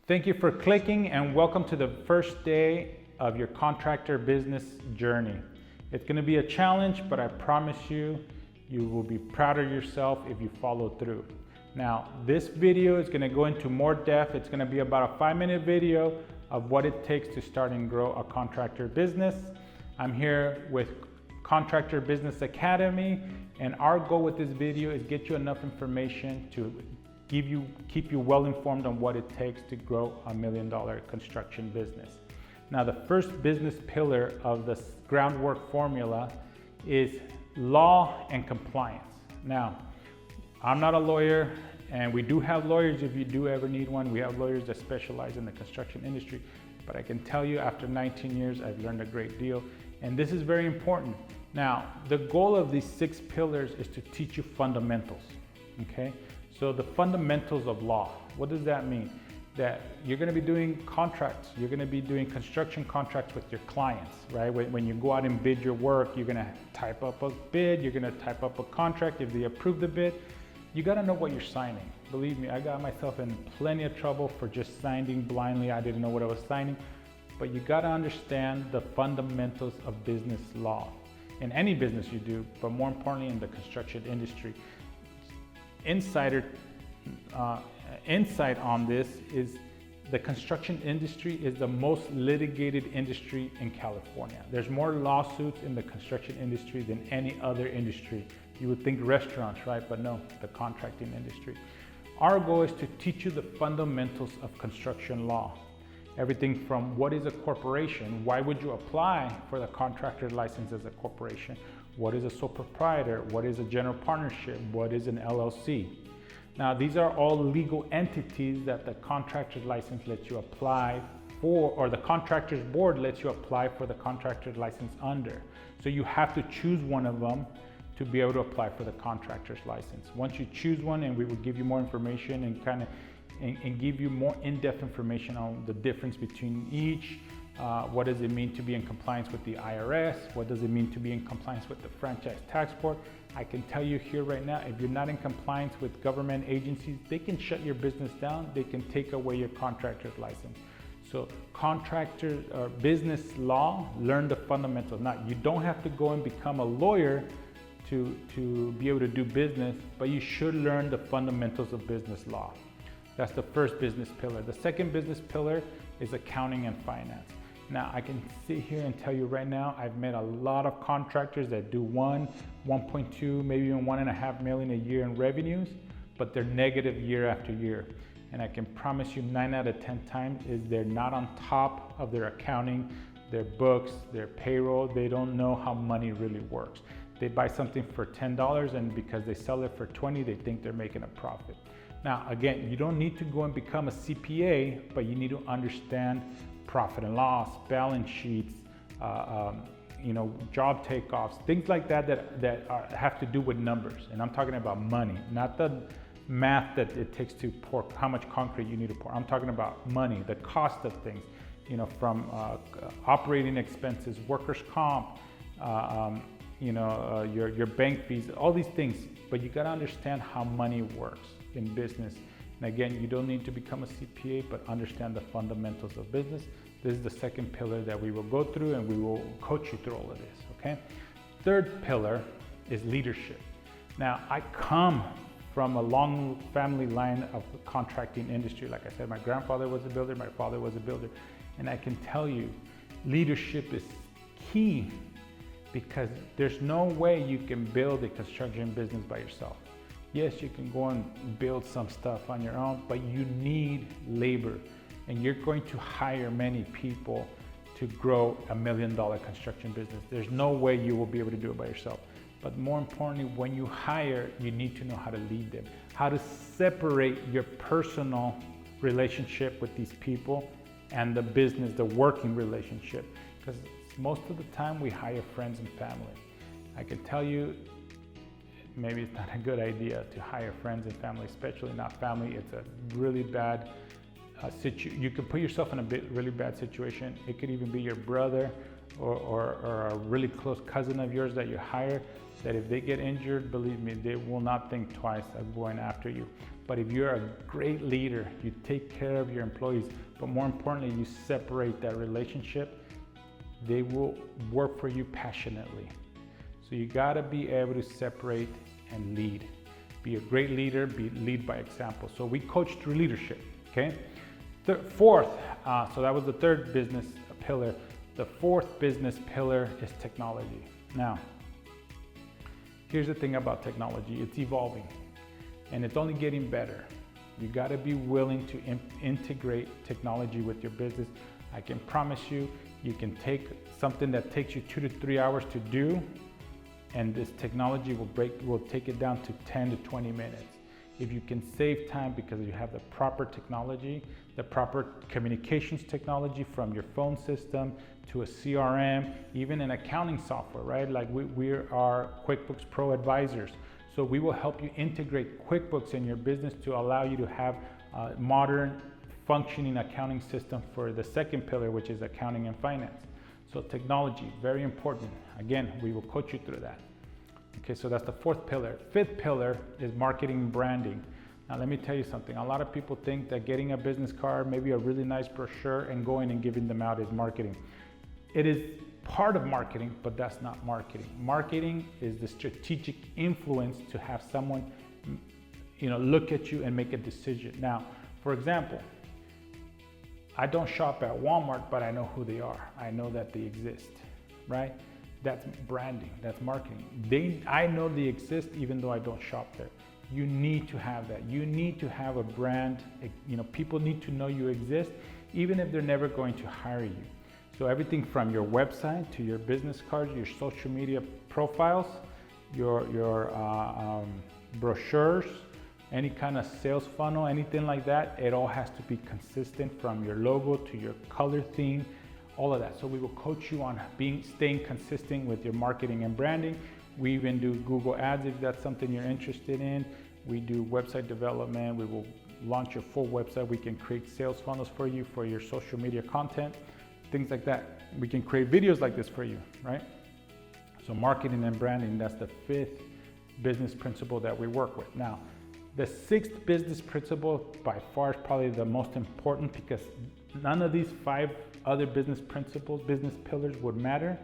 Thank you for clicking and welcome to the first day of your contractor business journey. It's going to be a challenge, but I promise you, you will be proud of yourself if you follow through. Now, this video is going to go into more depth. It's going to be about a 5-minute video of what it takes to start and grow a contractor business. I'm here with Contractor Business Academy, and our goal with this video is get you enough information to keep you well informed on what it takes to grow a $1 million construction business. Now, the first business pillar of the groundwork formula is law and compliance. Now, I'm not a lawyer, and we do have lawyers if you do ever need one. We have lawyers that specialize in the construction industry, but I can tell you after 19 years, I've learned a great deal, and this is very important. Now, the goal of these 6 pillars is to teach you fundamentals, okay? So the fundamentals of law, what does that mean? That you're going to be doing contracts, you're going to be doing construction contracts with your clients, right? When you go out and bid your work, you're going to type up a bid, you're going to type up a contract. If they approve the bid, you got to know what you're signing. Believe me, I got myself in plenty of trouble for just signing blindly. I didn't know what I was signing, but you got to understand the fundamentals of business law in any business you do, but more importantly in the construction industry. Insight on this is the construction industry is the most litigated industry in California. There's more lawsuits in the construction industry than any other industry. You would think restaurants, right? But no, the contracting industry. Our goal is to teach you the fundamentals of construction law. Everything from what is a corporation, why would you apply for the contractor license as a corporation? What is a sole proprietor? What is a general partnership? What is an LLC? Now, these are all legal entities that the contractor's license lets you apply for, or the contractor's board lets you apply for the contractor's license under. So you have to choose one of them to be able to apply for the contractor's license. Once you choose one, and we will give you more information and give you more in-depth information on the difference between each. What does it mean to be in compliance with the IRS? What does it mean to be in compliance with the Franchise Tax Board? I can tell you here right now, if you're not in compliance with government agencies, they can shut your business down. They can take away your contractor's license. So contractor or business law, learn the fundamentals. Now, you don't have to go and become a lawyer to be able to do business, but you should learn the fundamentals of business law. That's the first business pillar. The second business pillar is accounting and finance. Now, I can sit here and tell you right now, I've met a lot of contractors that do 1.2, maybe even 1.5 million a year in revenues, but they're negative year after year. And I can promise you 9 out of 10 times is they're not on top of their accounting, their books, their payroll. They don't know how money really works. They buy something for $10, and because they sell it for 20, they think they're making a profit. Now, again, you don't need to go and become a CPA, but you need to understand profit and loss, balance sheets, job takeoffs, things like that have to do with numbers. And I'm talking about money, not the math that it takes to pour, how much concrete you need to pour. I'm talking about money, the cost of things, from operating expenses, workers' comp, your bank fees, all these things. But you got to understand how money works in business. And again, you don't need to become a CPA, but understand the fundamentals of business. This is the second pillar that we will go through, and we will coach you through all of this, okay? Third pillar is leadership. Now, I come from a long family line of the contracting industry. Like I said, my grandfather was a builder, my father was a builder. And I can tell you, leadership is key, because there's no way you can build a construction business by yourself. Yes, you can go and build some stuff on your own, but you need labor, and you're going to hire many people to grow a $1 million construction business. There's no way you will be able to do it by yourself. But more importantly, when you hire, you need to know how to lead them, how to separate your personal relationship with these people and the business, the working relationship. Because most of the time we hire friends and family. I can tell you, maybe it's not a good idea to hire friends and family, especially not family. It's a really bad you can put yourself in a really bad situation. It could even be your brother or a really close cousin of yours that you hire, that if they get injured, believe me, they will not think twice of going after you. But if you're a great leader, you take care of your employees, but more importantly, you separate that relationship, they will work for you passionately. So you gotta be able to separate and lead. Be a great leader, lead by example. So we coach through leadership, okay? Fourth, so that was the third business pillar. The fourth business pillar is technology. Now, here's the thing about technology, it's evolving and it's only getting better. You gotta be willing to integrate technology with your business. I can promise you, you can take something that takes you 2 to 3 hours to do, and this technology will take it down to 10 to 20 minutes. If you can save time because you have the proper technology, the proper communications technology from your phone system to a CRM, even an accounting software, right? Like we are QuickBooks Pro advisors. So we will help you integrate QuickBooks in your business to allow you to have a modern functioning accounting system for the second pillar, which is accounting and finance. So technology, very important. Again, we will coach you through that. Okay, so that's the fourth pillar. Fifth pillar is marketing and branding. Now let me tell you something. A lot of people think that getting a business card, maybe a really nice brochure, and going and giving them out is marketing. It is part of marketing, but that's not marketing. Marketing is the strategic influence to have someone, look at you and make a decision. Now, for example, I don't shop at Walmart, but I know who they are. I know that they exist, right? That's branding, that's marketing. I know they exist even though I don't shop there. You need to have that. You need to have a brand. People need to know you exist, even if they're never going to hire you. So everything from your website to your business cards, your social media profiles, your brochures, any kind of sales funnel, anything like that, it all has to be consistent from your logo to your color theme, all of that. So we will coach you on staying consistent with your marketing and branding. We even do Google Ads if that's something you're interested in. We do website development. We will launch your full website. We can create sales funnels for you for your social media content, things like that. We can create videos like this for you, right? So marketing and branding, that's the fifth business principle that we work with. Now, the sixth business principle by far is probably the most important, because none of these 5 other business principles, business pillars would matter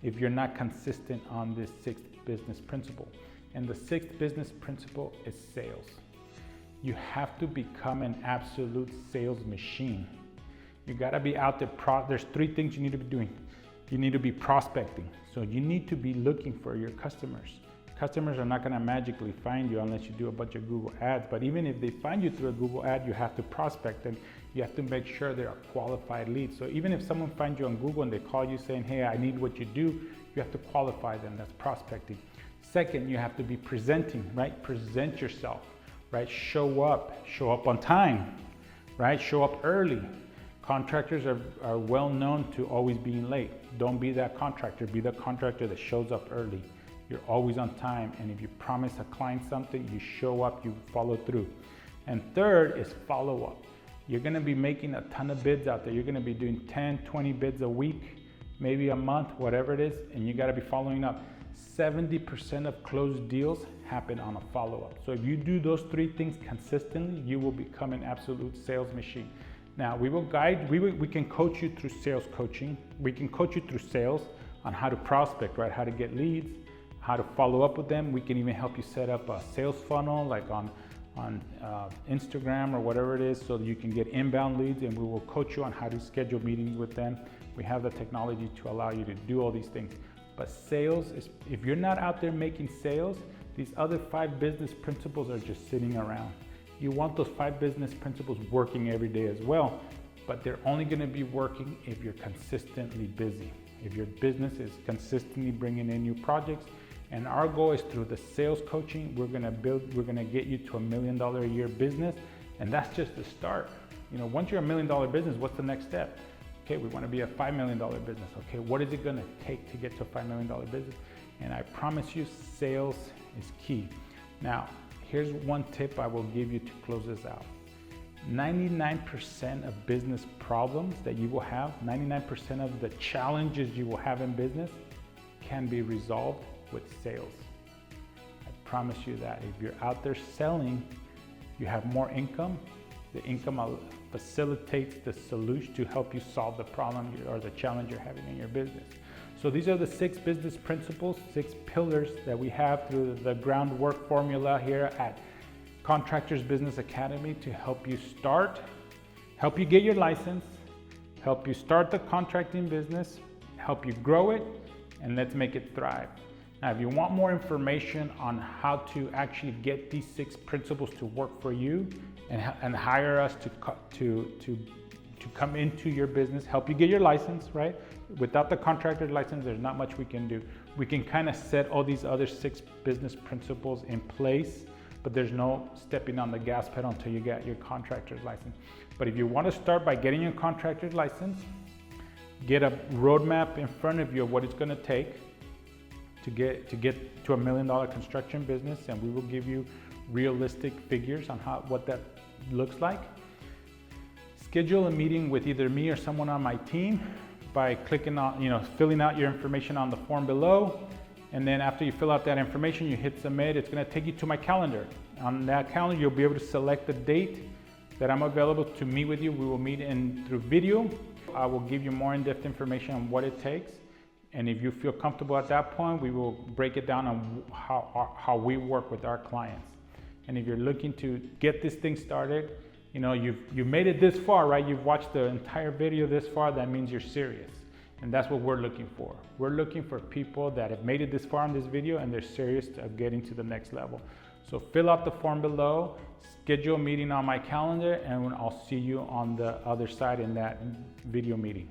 if you're not consistent on this sixth business principle. And the sixth business principle is sales. You have to become an absolute sales machine. You gotta be out there. There's 3 things you need to be doing. You need to be prospecting. So you need to be looking for your customers. Customers are not gonna magically find you unless you do a bunch of Google ads. But even if they find you through a Google ad, you have to prospect them. You have to make sure they're a qualified lead. So even if someone finds you on Google and they call you saying, hey, I need what you do, you have to qualify them. That's prospecting. Second, you have to be presenting, right? Present yourself, right? Show up on time, right? Show up early. Contractors are well known to always being late. Don't be that contractor. Be the contractor that shows up early. You're always on time, and if you promise a client something, you show up, you follow through. And third is follow up. You're gonna be making a ton of bids out there. You're gonna be doing 10, 20 bids a week, maybe a month, whatever it is, and you gotta be following up. 70% of closed deals happen on a follow-up. So if you do those 3 things consistently, you will become an absolute sales machine. Now, we can coach you through sales coaching. We can coach you through sales on how to prospect, right? How to get leads, how to follow up with them. We can even help you set up a sales funnel like on Instagram or whatever it is, so that you can get inbound leads, and we will coach you on how to schedule meetings with them. We have the technology to allow you to do all these things. But sales is, if you're not out there making sales, these other 5 business principles are just sitting around. You want those 5 business principles working every day as well, but they're only gonna be working if you're consistently busy. If your business is consistently bringing in new projects. And our goal is through the sales coaching, we're gonna get you to $1 million a year business. And that's just the start. Once you're $1 million business, what's the next step? Okay, we wanna be a $5 million business. Okay, what is it gonna take to get to a $5 million business? And I promise you, sales is key. Now, here's one tip I will give you to close this out. 99% of business problems that you will have, 99% of the challenges you will have in business can be resolved with sales. I promise you that. If you're out there selling, you have more income. The income facilitates the solution to help you solve the problem or the challenge you're having in your business. So these are the 6 business principles, 6 pillars that we have through the groundwork formula here at Contractors Business Academy to help you start, help you get your license, help you start the contracting business, help you grow it, and let's make it thrive. Now, if you want more information on how to actually get these 6 principles to work for you and hire us to come into your business, help you get your license, right? Without the contractor license, there's not much we can do. We can kind of set all these other 6 business principles in place, but there's no stepping on the gas pedal until you get your contractor's license. But if you want to start by getting your contractor's license, get a roadmap in front of you of what it's going to take to get to $1 million construction business, and we will give you realistic figures on what that looks like. Schedule a meeting with either me or someone on my team by clicking on, filling out your information on the form below. And then after you fill out that information, you hit submit. It's going to take you to my calendar. On that calendar, you'll be able to select the date that I'm available to meet with you. We will meet through video. I will give you more in-depth information on what it takes. And if you feel comfortable at that point, we will break it down on how we work with our clients. And if you're looking to get this thing started, you've made it this far, right? You've watched the entire video this far, that means you're serious. And that's what we're looking for. We're looking for people that have made it this far in this video and they're serious of getting to the next level. So fill out the form below, schedule a meeting on my calendar, and I'll see you on the other side in that video meeting.